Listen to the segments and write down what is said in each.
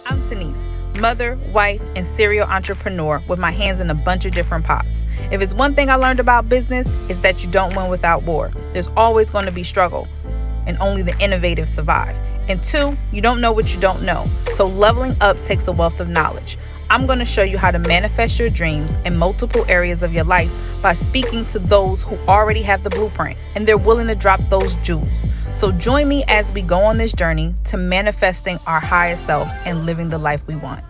I'm Denise, mother, wife, and serial entrepreneur with my hands in a bunch of different pots. If it's one thing I learned about business, it's that you don't win without war. There's always going to be struggle, and only the innovative survive. And two, you don't know what you don't know. So leveling up takes a wealth of knowledge. I'm going to show you how to manifest your dreams in multiple areas of your life by speaking to those who already have the blueprint and they're willing to drop those jewels. So join me as we go on this journey to manifesting our higher self and living the life we want.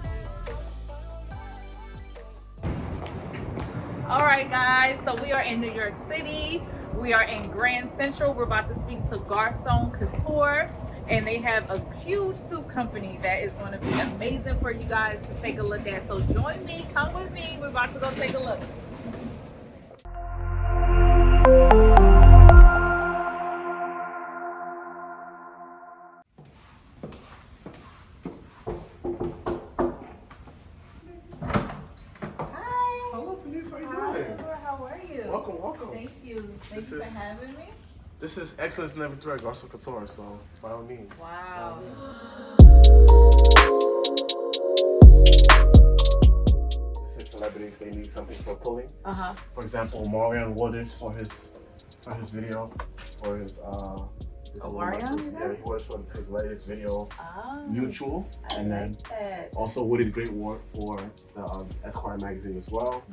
All right, guys, so we are in New York City. We are in Grand Central. We're about to speak to Garcon Couture, and they have a huge suit company that is going to be amazing for you guys to take a look at. So join me, come with me. We're about to go take a look. How are you? Welcome. Thank you. Thank you for having me. This is Excellence Never Threat, Garcon Couture, so by all means. Wow. This is celebrities, they need something for pulling. Uh-huh. For example, Marion Waters for his video, for his Marion? Yeah, he was for his latest video, Oh, Mutual, and then also Woody the Great War for the Esquire magazine as well.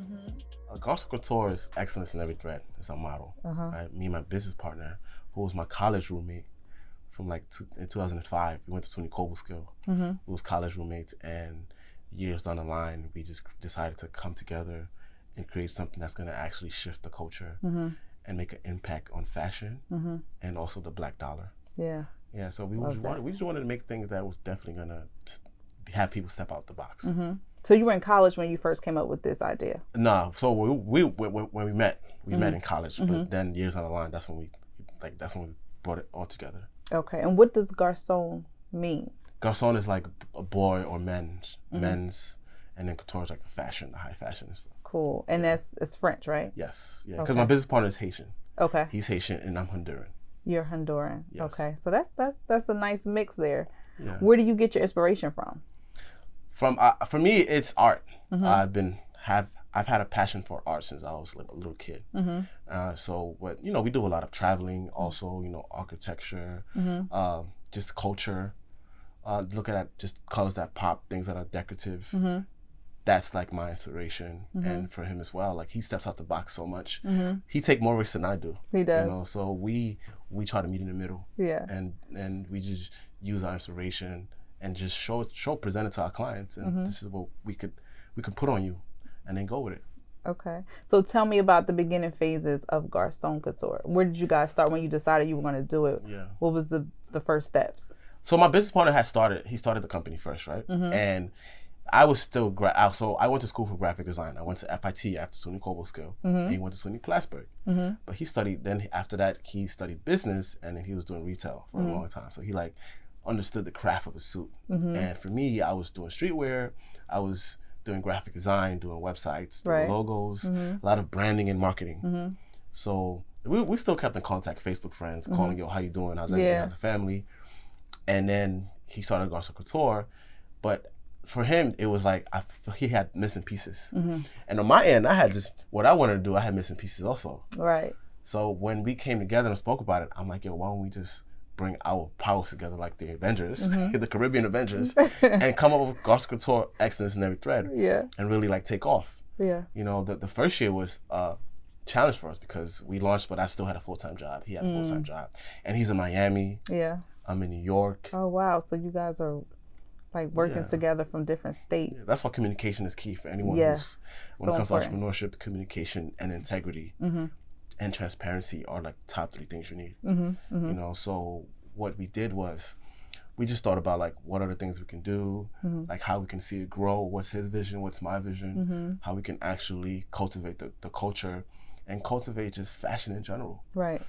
Garcon Couture is excellence in every thread. It's a model. Right? Me and my business partner, who was my college roommate from in 2005, we went to SUNY Cobleskill. We was college roommates, and years down the line, we just decided to come together and create something that's going to actually shift the culture and make an impact on fashion and also the Black dollar. Yeah. So we just wanted to make things that was definitely going to have people step out the box. So you were in college when you first came up with this idea? No, so when we met in college, but then years down the line, that's when we brought it all together. Okay, and what does garçon mean? Garçon is like a boy or men's, and then couture is like the fashion, the high fashion and stuff. Cool, and it's French, right? Yes, yeah, because my business partner is Haitian. Okay. He's Haitian and I'm Honduran. You're Honduran. Yes. Okay, so that's a nice mix there. Yeah. Where do you get your inspiration from? For me, it's art. I've had a passion for art since I was like a little kid. So we do a lot of traveling, also architecture, just culture, looking at just colors that pop, things that are decorative. That's like my inspiration, and for him as well. Like he steps out the box so much. He take more risks than I do. He does. So we try to meet in the middle. Yeah. And we just use our inspiration and just present it to our clients, and this is what we could put on you, and then go with it. Okay. So tell me about the beginning phases of Garcon Couture. Where did you guys start when you decided you were going to do it? Yeah. What was the first steps? So my business partner he started the company first, right? And I was still so I went to school for graphic design. I went to FIT after SUNY Cobleskill, and he went to SUNY Plattsburgh. But he studied, then after that he studied business, and then he was doing retail for a long time. So he understood the craft of a suit. And for me, I was doing streetwear, I was doing graphic design, doing websites, doing logos, a lot of branding and marketing. So we still kept in contact, Facebook friends, calling, yo, how you doing? How's everything? How's the family? And then he started Garcon Couture, but for him, it was like he had missing pieces. And on my end, I had just what I wanted to do, I had missing pieces also. Right. So when we came together and spoke about it, I'm like, yo, why don't we just bring our powers together like the Avengers, the Caribbean Avengers, and come up with Garcon Couture excellence in every thread, and really take off. Yeah. The first year was a challenge for us because we launched, but I still had a full-time job. He had a full-time job, and he's in Miami. Yeah. I'm in New York. Oh wow! So you guys are working together from different states. Yeah, that's why communication is key for anyone who's when it comes to entrepreneurship. Communication and integrity and transparency are top 3 things you need. So what we did was we just thought about what are the things we can do, how we can see it grow, what's his vision, what's my vision, how we can actually cultivate the culture and cultivate just fashion in general. Right.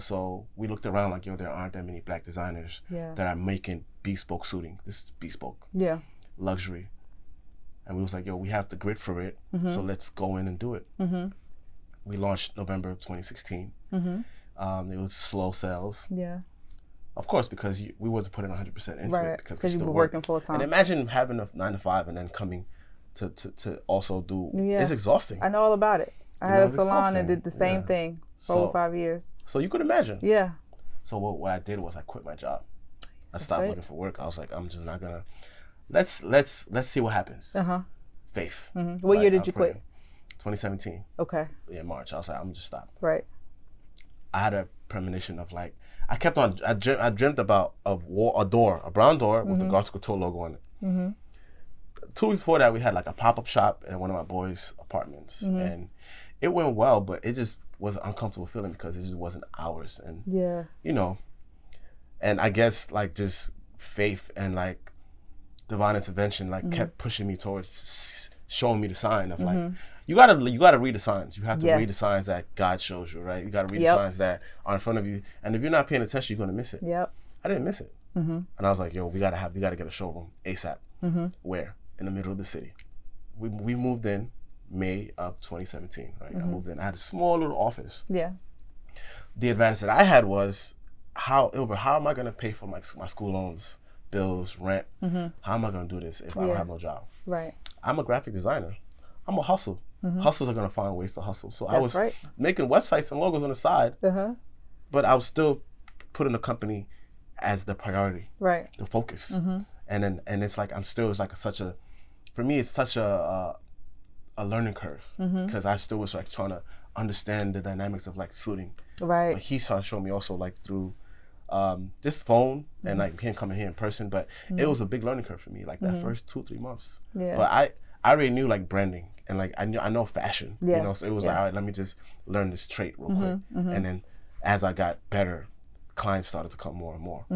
So we looked around there aren't that many Black designers that are making bespoke suiting. This is bespoke. Yeah. Luxury. And we was like, yo, we have the grit for it, so let's go in and do it. We launched November of 2016. It was slow sales. Yeah. Of course, because we wasn't putting 100% into Right. it because we Because you still were work. working full time. And imagine having a 9 to 5 and then coming to also do. Yeah. It's exhausting. I know all about it. I had a salon and did the same thing for over 5 years. So you could imagine. Yeah. So what I did was I quit my job. I stopped looking for work. I was like, I'm just not gonna. Let's see what happens. Faith. What year did you quit? 2017. Okay. In March. I was like, I'm just stop. Right. I had a premonition of like, I kept on. I dreamt about a brown door with the Garcon Couture logo on it. 2 weeks before that, we had like a pop-up shop in one of my boys' apartments, and it went well, but it just was an uncomfortable feeling because it just wasn't ours, and you know, and I guess like just faith and like divine intervention like kept pushing me towards showing me the sign of like you gotta read the signs. You have to read the signs that God shows you, right? You gotta read the signs that are in front of you, and if you're not paying attention, you're gonna miss it. I didn't miss it, and I was like, yo, we gotta get a showroom ASAP. Where? In the middle of the city. We moved in May of 2017, right? I moved in. I had a small little office. The advantage that I had was how am I gonna pay for my school loans, bills, rent? How am I gonna do this if I don't have no job? Right. I'm a graphic designer. I'm a hustle. Hustlers are gonna find ways to hustle. So I was making websites and logos on the side, but I was still putting the company as the priority, the focus. And it's like for me it's such a learning curve because I still was like trying to understand the dynamics of like suiting. But he started showing me also like through this phone and like him coming here in person. But it was a big learning curve for me, like that first 2-3 months. But I already knew like branding and like I know fashion. You know, so it was like, all right, let me just learn this trait real quick. And then as I got better, clients started to come more and more.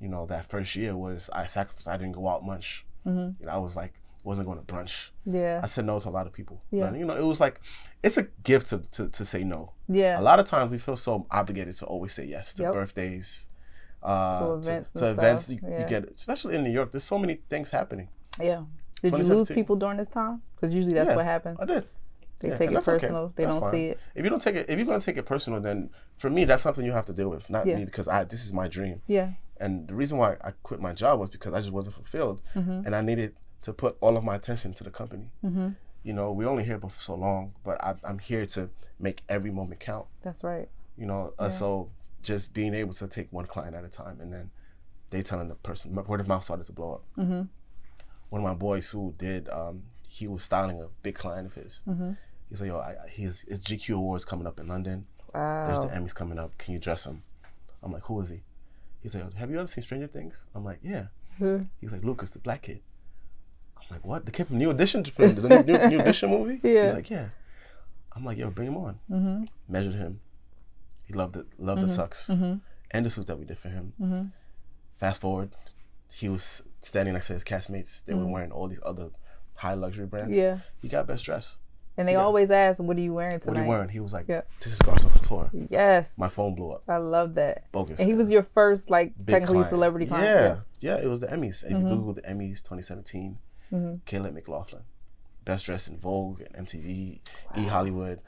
You know, that first year was I sacrificed. I didn't go out much. You know, I was like wasn't going to brunch. I said no to a lot of people. And, you know, it was like it's a gift to say no. A lot of times we feel so obligated to always say yes to birthdays, to events you get, especially in New York. There's so many things happening. Did you lose people during this time? Because usually that's what happens. I did. They take it personal. Okay. They don't see it. If you're gonna take it personal, then for me that's something you have to deal with, not me, because this is my dream. And the reason why I quit my job was because I just wasn't fulfilled, and I needed to put all of my attention to the company. You know, we're only here for so long, but I'm here to make every moment count. That's right. You know, so just being able to take one client at a time, and then they telling the person, word of mouth started to blow up. One of my boys who did, he was styling a big client of his. He's like, yo, his GQ Awards coming up in London. There's the Emmys coming up. Can you dress him? I'm like, who is he? He's like, have you ever seen Stranger Things? I'm like, yeah. He's like, Lucas, the black kid. I'm like, what? The kid from New Edition, from the New Edition movie? He's like, yeah. I'm like, yo, bring him on. Measured him. He loved it. Loved the tux and the suit that we did for him. Fast forward, he was standing next to his castmates. They were wearing all these other high luxury brands. He got best dressed. And they always ask, what are you wearing tonight? What are you wearing? He was like, this is Garcon Couture. Yes. My phone blew up. I love that. Bogus. And he was your first, like, technically client. celebrity client. Yeah, it was the Emmys. And you Google the Emmys 2017, Caleb McLaughlin. Best dressed in Vogue and MTV, E! Hollywood.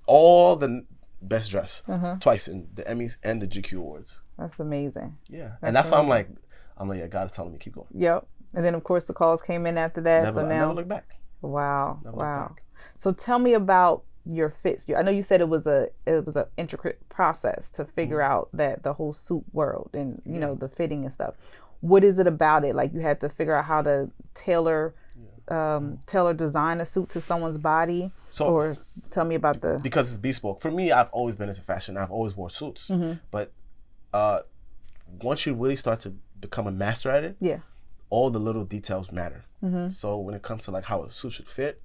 All the best dress. Twice in the Emmys and the GQ Awards. That's amazing. And that's why I'm like, yeah, God is telling me keep going. And then, of course, the calls came in after that. I never looked back. Wow. So tell me about your fits. I know you said it was an intricate process to figure out that the whole suit world and you know the fitting and stuff. What is it about it? Like you had to figure out how to tailor design a suit to someone's body. Or tell me about because it's bespoke. For me, I've always been into fashion. I've always wore suits. But once you really start to become a master at it, all the little details matter. So when it comes to like how a suit should fit.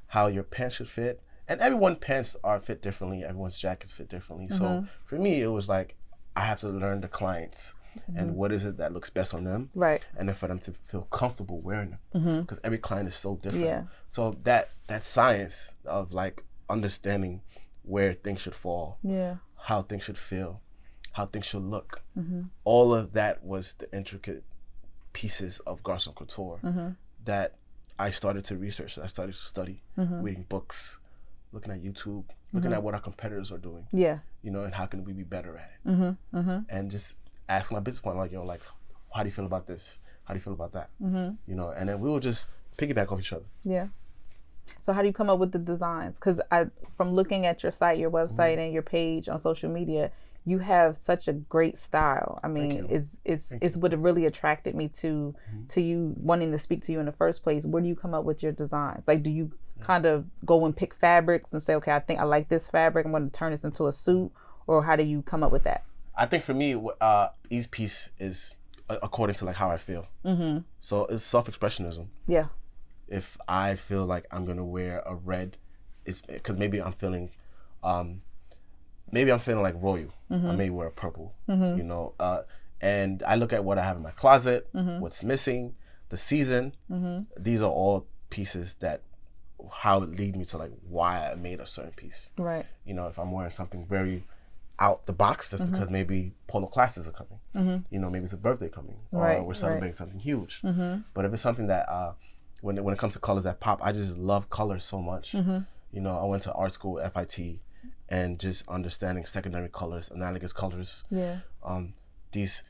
How your pants should fit, and everyone's pants are fit differently. Everyone's jackets fit differently. So for me, it was like I have to learn the clients and what is it that looks best on them, and then for them to feel comfortable wearing them, because every client is so different. So that science of like understanding where things should fall, how things should feel, how things should look, all of that was the intricate pieces of Garcon Couture that I started to research. I started to study, reading books, looking at YouTube, looking at what our competitors are doing. You know, and how can we be better at it? And just ask my business partner, like, yo, like, how do you feel about this? How do you feel about that? You know, and then we will just piggyback off each other. Yeah. So how do you come up with the designs? Because from looking at your site, your website, and your page on social media, you have such a great style. I mean, it's what really attracted me to you wanting to speak to you in the first place. Where do you come up with your designs? Like, do you kind of go and pick fabrics and say, okay, I think I like this fabric, I'm going to turn this into a suit, or how do you come up with that? I think for me, each piece is according to like how I feel. So it's self-expressionism. Yeah. If I feel like I'm gonna wear a red, it's because maybe I'm feeling like royal. I may wear a purple, you know. And I look at what I have in my closet, what's missing, the season. These are all pieces that how it lead me to like why I made a certain piece. Right. You know, if I'm wearing something very out the box, that's because maybe polo classes are coming. You know, maybe it's a birthday coming, or we're celebrating something huge. But if it's something that when it comes to colors that pop, I just love colors so much. You know, I went to art school, FIT, and just understanding secondary colors, analogous colors. Yeah. The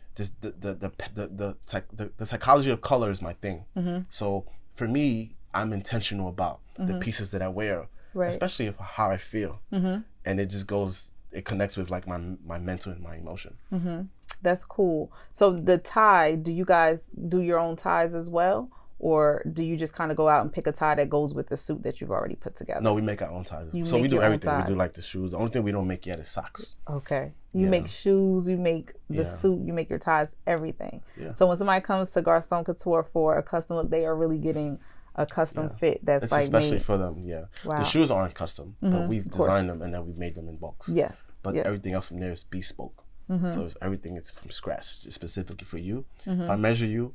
psychology of color is my thing. So for me, I'm intentional about the pieces that I wear, especially of how I feel, and it just goes. It connects with like my mental and my emotion. That's cool. So the tie, do you guys do your own ties as well? Or do you just kind of go out and pick a tie that goes with the suit that you've already put together? No, we make our own ties. So we do everything. We do like the shoes. The only thing we don't make yet is socks. Okay. You make shoes, you make the suit, you make your ties, everything. Yeah. So when somebody comes to Garcon Couture for a custom look, they are really getting a custom fit that's it's like especially made for them. Wow. The shoes aren't custom, but we've designed them and then we've made them in bulks. Yes. But everything else from there is bespoke. So everything is from scratch, just specifically for you. If I measure you,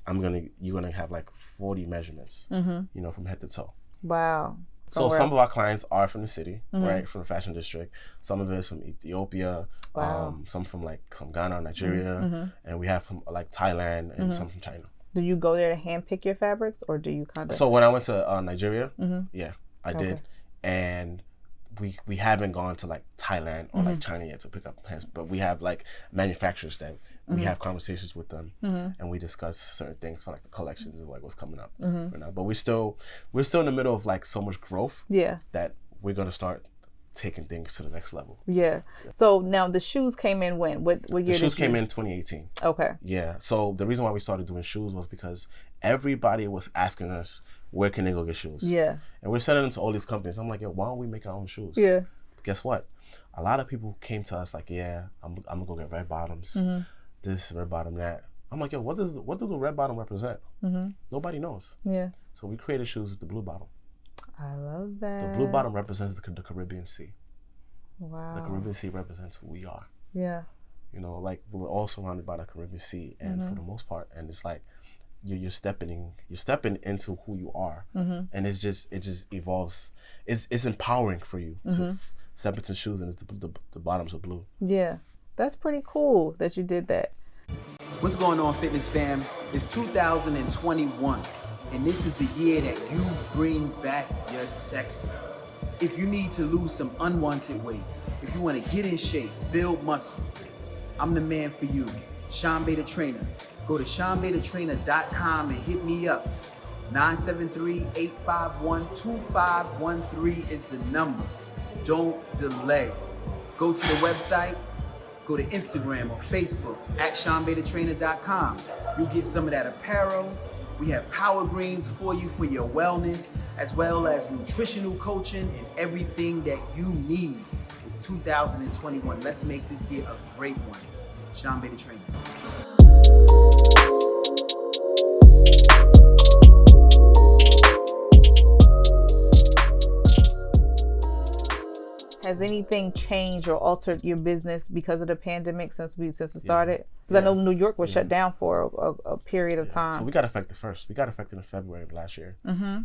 you're gonna have like 40 measurements, you know, from head to toe. Wow. So some of our clients are from the city, right, from the fashion district. Some of it is from Ethiopia. Wow. Some from Ghana, Nigeria, and we have from like Thailand and some from China. Do you go there to hand pick your fabrics, or do you kind of? So when I went to Nigeria, yeah, I did, and we haven't gone to like Thailand or like China yet to pick up pants, but we have like manufacturers that we have conversations with them, and we discuss certain things for like the collections and like what's coming up right now. But we're still in the middle of like so much growth, that we're gonna start taking things to the next level. Yeah. So now the shoes came in when? What year? The shoes came in 2018. Okay. Yeah. So the reason why we started doing shoes was because everybody was asking us, where can they go get shoes? Yeah. And we're sending them to all these companies. I'm like, yo, why don't we make our own shoes? Yeah. Guess what? A lot of people came to us like, yeah, I'm gonna go get red bottoms. This red bottom, that. I'm like, yo, what does the red bottom represent? Nobody knows. Yeah. So we created shoes with the blue bottom. I love that. The blue bottom represents the Caribbean Sea. Wow. The Caribbean Sea represents who we are. Yeah. You know, like we're all surrounded by the Caribbean Sea, and for the most part, and it's like you're stepping into who you are, and it just evolves. It's empowering for you to step into shoes, and the bottoms are blue. Yeah, that's pretty cool that you did that. What's going on, fitness fam? It's 2021. And this is the year that you bring back your sexy. If you need to lose some unwanted weight, if you want to get in shape, build muscle, I'm the man for you, Sean Beta Trainer. Go to SeanBetaTrainer.com and hit me up. 973-851-2513 is the number. Don't delay. Go to the website, go to Instagram or Facebook at SeanBetaTrainer.com. You'll get some of that apparel. We have power greens for you for your wellness, as well as nutritional coaching and everything that you need. It's 2021. Let's make this year a great one. Sean Beta Trainer. Has anything changed or altered your business because of the pandemic since it started? Because I know New York was shut down for a period of time. So we got affected first. We got affected in February of last year. Because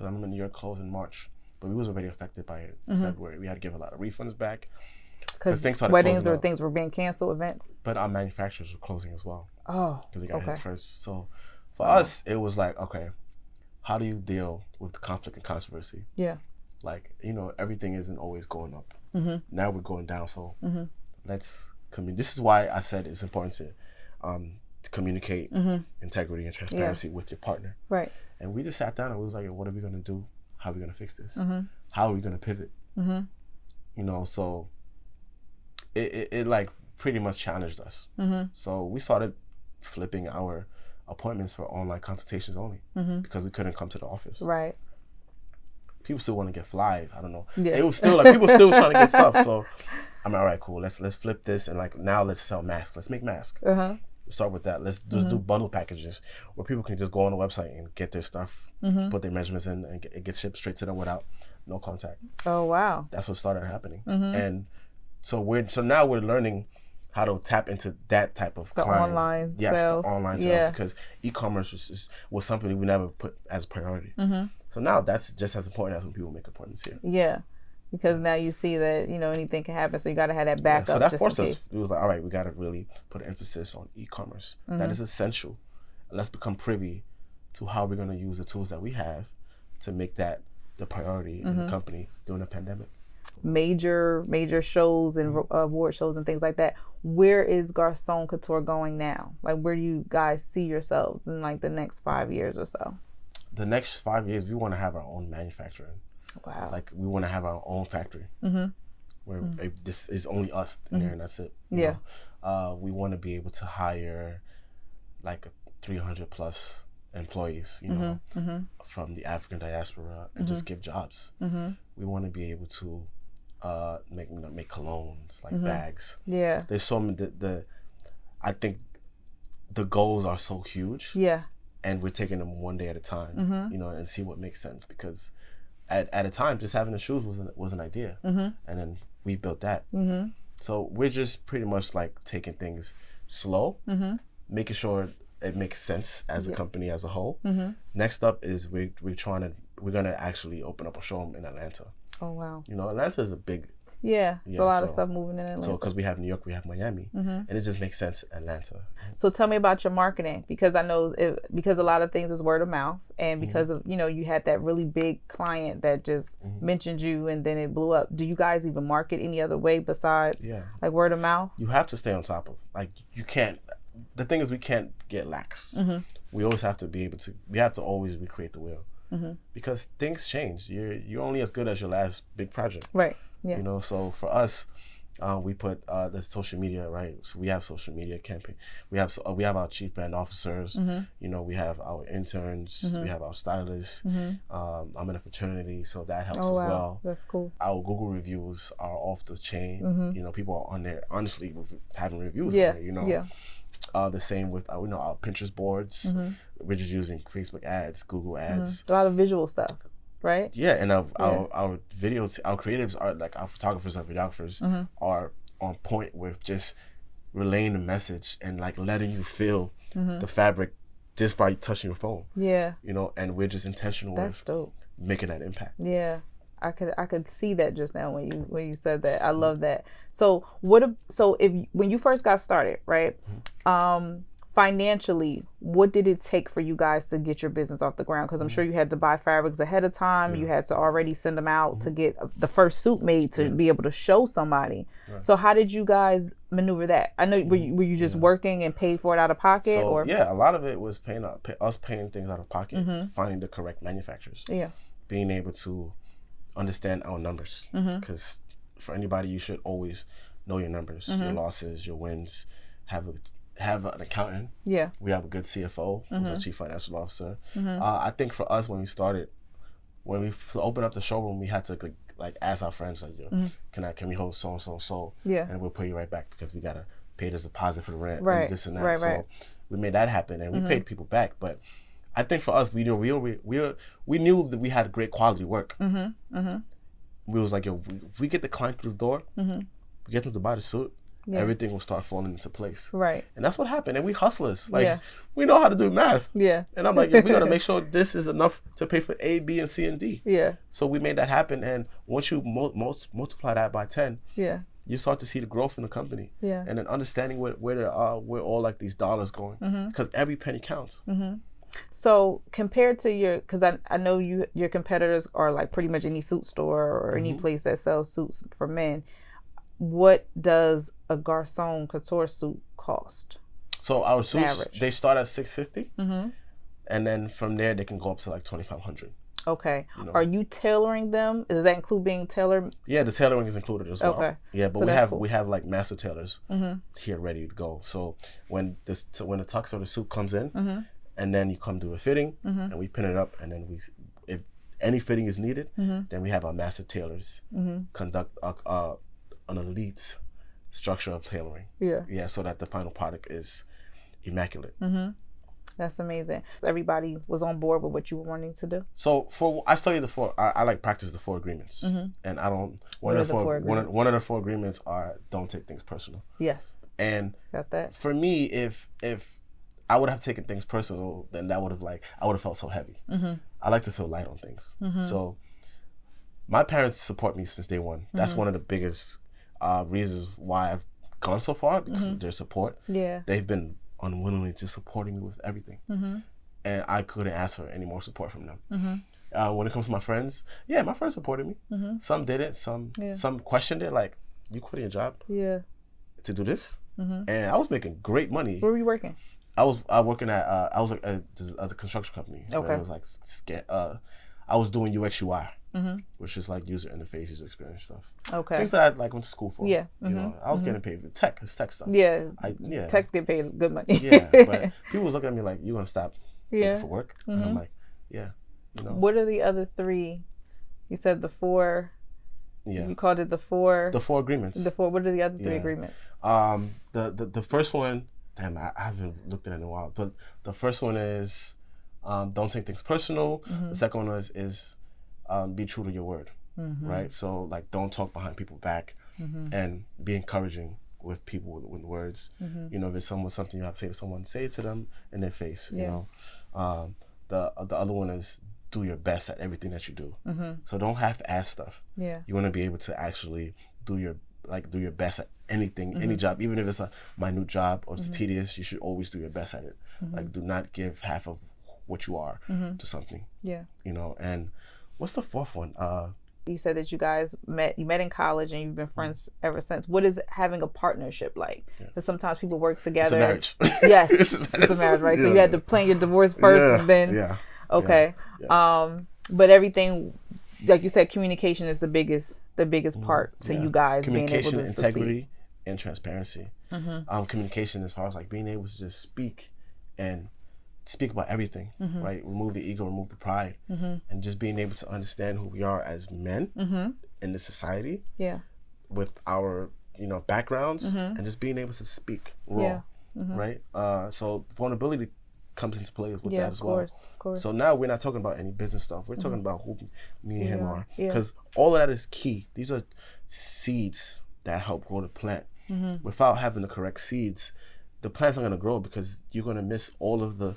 I remember New York closed in March, but we was already affected by it in February. We had to give a lot of refunds back because things started weddings or things were being canceled, events. But our manufacturers were closing as well. Oh, because they got hit first. So for us, it was like, okay, how do you deal with the conflict and controversy? Yeah. Like, you know, everything isn't always going up. Now we're going down, so let's This is why I said it's important to communicate integrity and transparency with your partner. Right. And we just sat down and we was like, what are we gonna do? How are we gonna fix this? How are we gonna pivot? You know, so it like pretty much challenged us. So we started flipping our appointments for online consultations only because we couldn't come to the office. Right. People still want to get flies. I don't know. Yeah. It was still like people still trying to get stuff. So I'm like, all right, cool. Let's flip this and like now let's sell masks. Let's make masks. Start with that. Let's just do bundle packages where people can just go on the website and get their stuff, put their measurements in, and it gets shipped straight to them without no contact. Oh wow. That's what started happening. And so now we're learning how to tap into that type of client. Online yes, sales. The online sales, because e-commerce was something we never put as a priority. So now that's just as important as when people make appointments here. Yeah, because now you see that, you know, anything can happen, so you got to have that backup. So that just forced in us. case. It was like, all right, we got to really put an emphasis on e-commerce. That is essential. And let's become privy to how we're going to use the tools that we have to make that the priority in the company during the pandemic. Major shows and award shows and things like that. Where is Garcon Couture going now? Like, where do you guys see yourselves in like the next 5 years or so? The next 5 years, we want to have our own manufacturing. Wow. Like, we want to have our own factory where this is only us in there and that's it. You know? We want to be able to hire like 300 plus employees, you know, from the African diaspora and just give jobs. We want to be able to make colognes, like bags. Yeah. There's so many. I think the goals are so huge. Yeah. And we're taking them one day at a time, you know, and see what makes sense. Because at a time, just having the shoes was an idea, and then we built that. So we're just pretty much like taking things slow, making sure it makes sense as a company as a whole. Next up is we're gonna actually open up a showroom in Atlanta. Oh wow. You know, Atlanta is a big. Yeah, it's a lot of stuff moving in Atlanta. So because we have New York, we have Miami, and it just makes sense Atlanta. So tell me about your marketing, because I know because a lot of things is word of mouth, and because of, you know, you had that really big client that just mentioned you and then it blew up. Do you guys even market any other way besides like word of mouth? You have to stay on top of, like, you can't. The thing is, we can't get lax. We always have to be able to. We have to always recreate the wheel because things change. You're only as good as your last big project. Right. Yeah. You know, so for us, we put the social media, right? So we have social media campaign. We have our chief brand officers. You know, we have our interns. We have our stylists. I'm in a fraternity, so that helps as well. That's cool. Our Google reviews are off the chain. You know, people are on there honestly having reviews. On there, you know. Yeah. The same with our Pinterest boards. We're just using Facebook ads, Google ads. A lot of visual stuff, right? Yeah, and our videos, our creatives are like our photographers and videographers are on point with just relaying the message and like letting you feel the fabric just by touching your phone. Yeah, you know, and we're just intentional with making that impact. Yeah. I could see that just now when you said that. I love that. So when you first got started, right? Financially, what did it take for you guys to get your business off the ground? Because I'm sure you had to buy fabrics ahead of time. You had to already send them out to get the first suit made to be able to show somebody. Right. So how did you guys maneuver that? I know were you just working and paid for it out of pocket? So or? Yeah, a lot of it was us paying things out of pocket, finding the correct manufacturers. Yeah, being able to understand our numbers, because for anybody, you should always know your numbers, your losses, your wins. Have an accountant. Yeah, we have a good CFO, who's our chief financial officer. I think for us, when we opened up the showroom, we had to like ask our friends, like, yo, can we hold so and so? Yeah, and we'll pay you right back because we gotta pay this deposit for the rent and this and that. Right, so we made that happen, and we paid people back, but. I think for us, we knew that we had great quality work. We was like, yo, if we get the client through the door, we get them to buy the suit, everything will start falling into place. Right. And that's what happened. And we hustlers, like we know how to do math. Yeah. And I'm like, yo, we gotta make sure this is enough to pay for A, B, and C, and D. Yeah. So we made that happen. And once you multiply that by 10, you start to see the growth in the company. Yeah. And then understanding where all like these dollars going, because every penny counts. So compared to because I know your competitors are like pretty much any suit store or any place that sells suits for men. what does a Garcon Couture suit cost? So our suits, Average. they start at $650, and then from there they can go up to like $2,500. Okay. You know. Are you tailoring them? Does that include being tailored? Yeah, the tailoring is included as well. Okay. Yeah, but So we have like master tailors here ready to go. So when the tux or the suit comes in, and then you come do a fitting, and we pin it up, and then if any fitting is needed, then we have our master tailors conduct an elite structure of tailoring. Yeah. Yeah, so that the final product is immaculate. That's amazing. So everybody was on board with what you were wanting to do? So I study the four. I like practice the 4 agreements, and I don't. One of the 4 agreements are don't take things personal. Yes. And got that. For me, if I would have taken things personal, then I would have felt so heavy. I like to feel light on things. So my parents support me since day one. That's one of the biggest reasons why I've gone so far, because of their support. Yeah. They've been unwillingly just supporting me with everything, and I couldn't ask for any more support from them. When it comes to my friends, my friends supported me. Some didn't, some questioned it, like, you quitting your job to do this? And I was making great money. Where were you working? I was working at the construction company. Okay. It was like I was doing UX UI, which is like user interface, user experience stuff. Okay. Things that I like went to school for. Yeah. You know, I was getting paid for tech. It's tech stuff. Yeah. Yeah. Techs get paid good money. Yeah, but people was looking at me like, you gonna stop looking for work? And I'm like, yeah. You know. What are the other 3? You said the 4. Yeah. You called it the 4. The 4 agreements. The 4. What are the other 3 agreements? The first one, damn, I haven't looked at it in a while, but the first one is don't take things personal. The second one is be true to your word, right? So like, don't talk behind people's back, and be encouraging with people with words. You know, if it's something you have to say to someone, say it to them in their face. You know, the other one is do your best at everything that you do. So don't half-ass stuff. Yeah, you want to be able to actually do your best at anything, any job, even if it's a minute job or it's tedious. You should always do your best at it. Like, do not give half of what you are to something. Yeah, you know. And what's the 4th one? You said that you guys met in college and you've been friends ever since. What is having a partnership like? Because sometimes people work together. It's a marriage. Yes, it's a marriage, right? So you had to plan your divorce first, and then okay. But everything, like you said, communication is the biggest part to you guys being able to communication, integrity, succeed. And transparency. Communication, as far as like being able to just speak about everything, right? Remove the ego, remove the pride, and just being able to understand who we are as men in the society, with our backgrounds, and just being able to speak raw, right? So vulnerability comes into play with that as well. Of course. So now we're not talking about any business stuff. We're talking about who me and him are, because all of that is key. These are seeds that help grow the plant. Without having the correct seeds, the plant's not going to grow, because you're going to miss all of the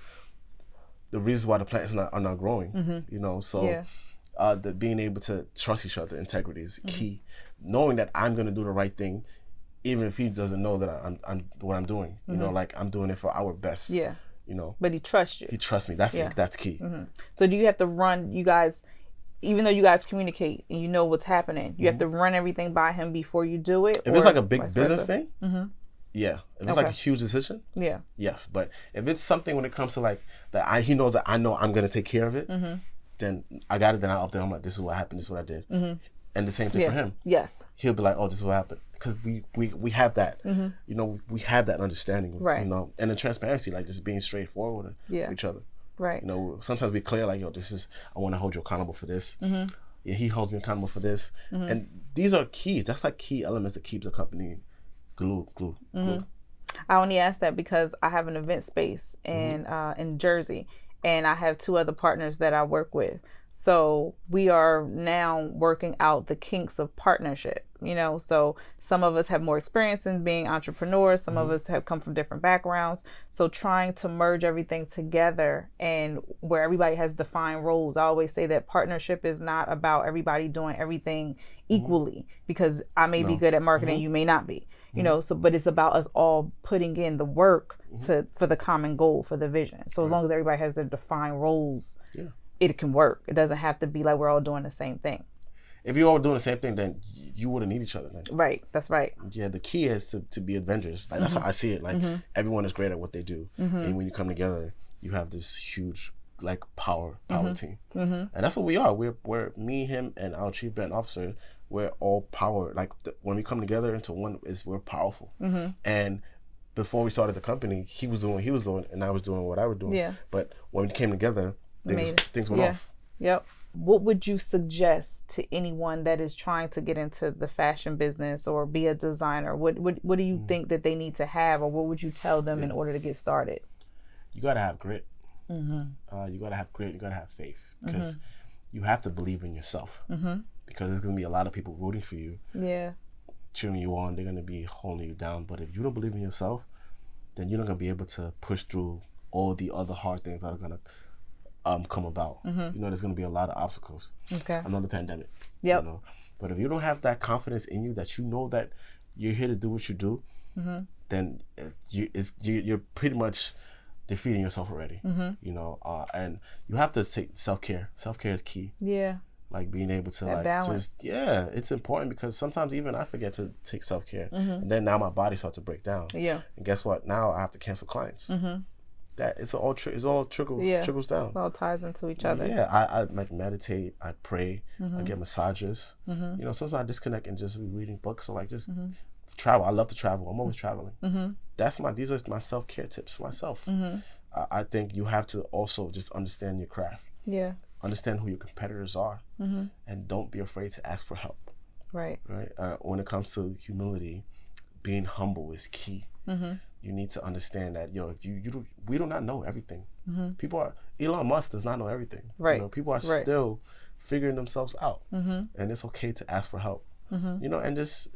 reasons why the plants are not growing. You know, so the being able to trust each other, integrity is key. Knowing that I'm going to do the right thing, even if he doesn't know that I'm what I'm doing. You know, like, I'm doing it for our best. Yeah. You know, but he trusts you. He trusts me. That's key. So do you have to run, you guys, even though you guys communicate and you know what's happening, you have to run everything by him before you do it? If it's like a big business thing, yeah. If it's like a huge decision, yes. But if it's something when it comes to like that, he knows that I know I'm gonna take care of it, then I got it. Then I'll update him like, this is what happened. This is what I did. And the same thing for him. Yes. He'll be like, oh, this is what happened. Because we have that, you know, we have that understanding, right? You know, and the transparency, like just being straightforward with each other, right? You know, sometimes we clear like, yo, I want to hold you accountable for this. Yeah, he holds me accountable for this, and these are keys. That's like key elements that keep the company glued. I only ask that because I have an event space in Jersey, and I have 2 other partners that I work with. So we are now working out the kinks of partnership, you know. So some of us have more experience in being entrepreneurs. Some of us have come from different backgrounds. So trying to merge everything together, and where everybody has defined roles. I always say that partnership is not about everybody doing everything equally, because I may be good at marketing, you may not be, you know. So, but it's about us all putting in the work for the common goal, for the vision. So as long as everybody has their defined roles, it can work. It doesn't have to be like we're all doing the same thing. if you all were doing the same thing, then you wouldn't need each other then. Right. That's right. Yeah, the key is to be adventurous. Like that's how I see it. Like everyone is great at what they do, and when you come together, you have this huge like power team, and that's what we are. We're me, him, and our chief brand officer. We're all power. Like when we come together into one, we're powerful. And before we started the company, he was doing what he was doing, and I was doing what I was doing. Yeah. But when we came together, things went off. Yep. What would you suggest to anyone that is trying to get into the fashion business or be a designer? What do you think that they need to have, or what would you tell them in order to get started? You gotta have grit. You gotta have grit. You gotta have faith, because you have to believe in yourself. Because there's gonna be a lot of people rooting for you. Yeah. Cheering you on. They're gonna be holding you down. But if you don't believe in yourself, then you're not gonna be able to push through all the other hard things that are gonna come about. You know, there's gonna be a lot of obstacles. Okay. Another pandemic. Yep. You know, but if you don't have that confidence in you, that you know that you're here to do what you do, then you're pretty much defeating yourself already. You know, and you have to take self-care. Self-care is key. Yeah. Like being able to that like balance. It's important, because sometimes even I forget to take self-care, and then now my body starts to break down. Yeah. And guess what? Now I have to cancel clients. That it's all trickles down. It all ties into each other. Yeah, I like meditate, I pray, I get massages. You know, sometimes I disconnect and just be reading books, or like just travel. I love to travel. I'm always traveling. These are my self-care tips for myself. I think you have to also just understand your craft. Yeah. Understand who your competitors are, and don't be afraid to ask for help. Right. Right. When it comes to humility, being humble is key. You need to understand that we do not know everything. Elon Musk does not know everything. Right. You know, people are still figuring themselves out, and it's okay to ask for help. You know, and just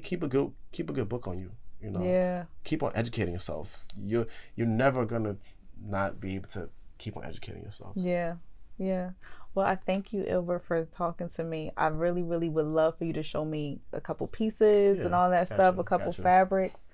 keep a good book on you. You know. Yeah. Keep on educating yourself. You're never gonna not be able to keep on educating yourself. Yeah. Yeah. Well, I thank you, Ilbert, for talking to me. I really, really would love for you to show me a couple pieces and all that stuff, a couple fabrics.